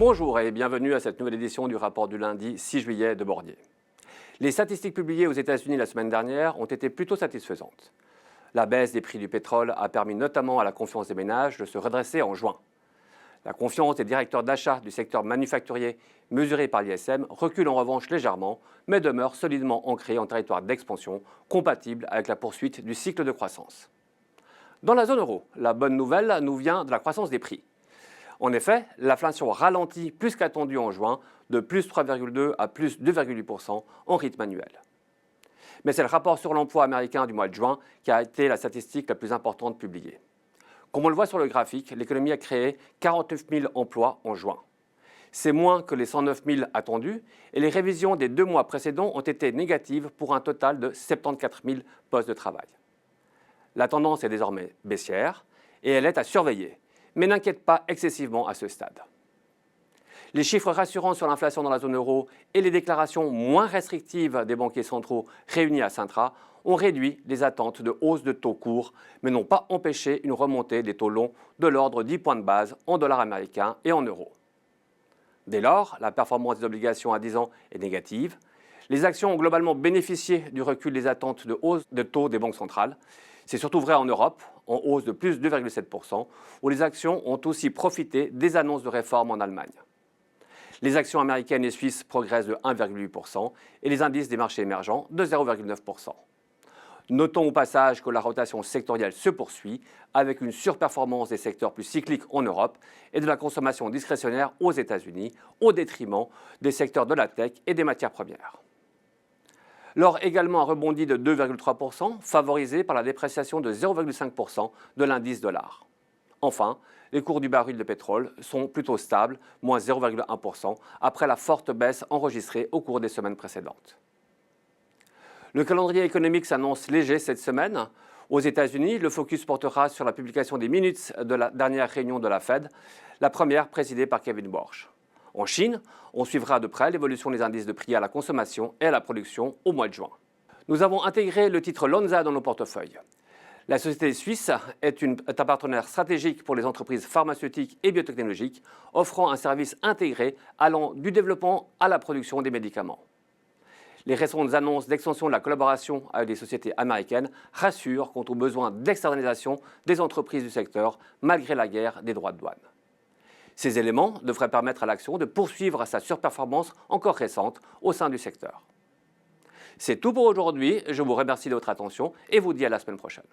Bonjour et bienvenue à cette nouvelle édition du rapport du lundi 6 juillet de Bordier. Les statistiques publiées aux États-Unis la semaine dernière ont été plutôt satisfaisantes. La baisse des prix du pétrole a permis notamment à la confiance des ménages de se redresser en juin. La confiance des directeurs d'achat du secteur manufacturier mesurée par l'ISM recule en revanche légèrement, mais demeure solidement ancrée en territoire d'expansion, compatible avec la poursuite du cycle de croissance. Dans la zone euro, la bonne nouvelle nous vient de la croissance des prix. En effet, l'inflation ralentit plus qu'attendu en juin, de plus 3,2 à plus 2,8% en rythme annuel. Mais c'est le rapport sur l'emploi américain du mois de juin qui a été la statistique la plus importante publiée. Comme on le voit sur le graphique, l'économie a créé 49 000 emplois en juin. C'est moins que les 109 000 attendus et les révisions des 2 mois précédents ont été négatives pour un total de 74 000 postes de travail. La tendance est désormais baissière et elle est à surveiller, mais n'inquiète pas excessivement à ce stade. Les chiffres rassurants sur l'inflation dans la zone euro et les déclarations moins restrictives des banquiers centraux réunis à Sintra ont réduit les attentes de hausse de taux courts, mais n'ont pas empêché une remontée des taux longs de l'ordre de 10 points de base en dollars américains et en euros. Dès lors, la performance des obligations à 10 ans est négative. Les actions ont globalement bénéficié du recul des attentes de hausse de taux des banques centrales. C'est surtout vrai en Europe, en hausse de plus 2,7%, où les actions ont aussi profité des annonces de réformes en Allemagne. Les actions américaines et suisses progressent de 1,8% et les indices des marchés émergents de 0,9%. Notons au passage que la rotation sectorielle se poursuit avec une surperformance des secteurs plus cycliques en Europe et de la consommation discrétionnaire aux États-Unis au détriment des secteurs de la tech et des matières premières. L'or également a rebondi de 2,3%, favorisé par la dépréciation de 0,5% de l'indice dollar. Enfin, les cours du baril de pétrole sont plutôt stables, moins 0,1%, après la forte baisse enregistrée au cours des semaines précédentes. Le calendrier économique s'annonce léger cette semaine. Aux États-Unis, le focus portera sur la publication des minutes de la dernière réunion de la Fed, la première présidée par Kevin Warsh. En Chine, on suivra de près l'évolution des indices de prix à la consommation et à la production au mois de juin. Nous avons intégré le titre Lonza dans nos portefeuilles. La société suisse est un partenaire stratégique pour les entreprises pharmaceutiques et biotechnologiques, offrant un service intégré allant du développement à la production des médicaments. Les récentes annonces d'extension de la collaboration avec des sociétés américaines rassurent quant aux besoins d'externalisation des entreprises du secteur, malgré la guerre des droits de douane. Ces éléments devraient permettre à l'action de poursuivre sa surperformance encore récente au sein du secteur. C'est tout pour aujourd'hui, je vous remercie de votre attention et vous dis à la semaine prochaine.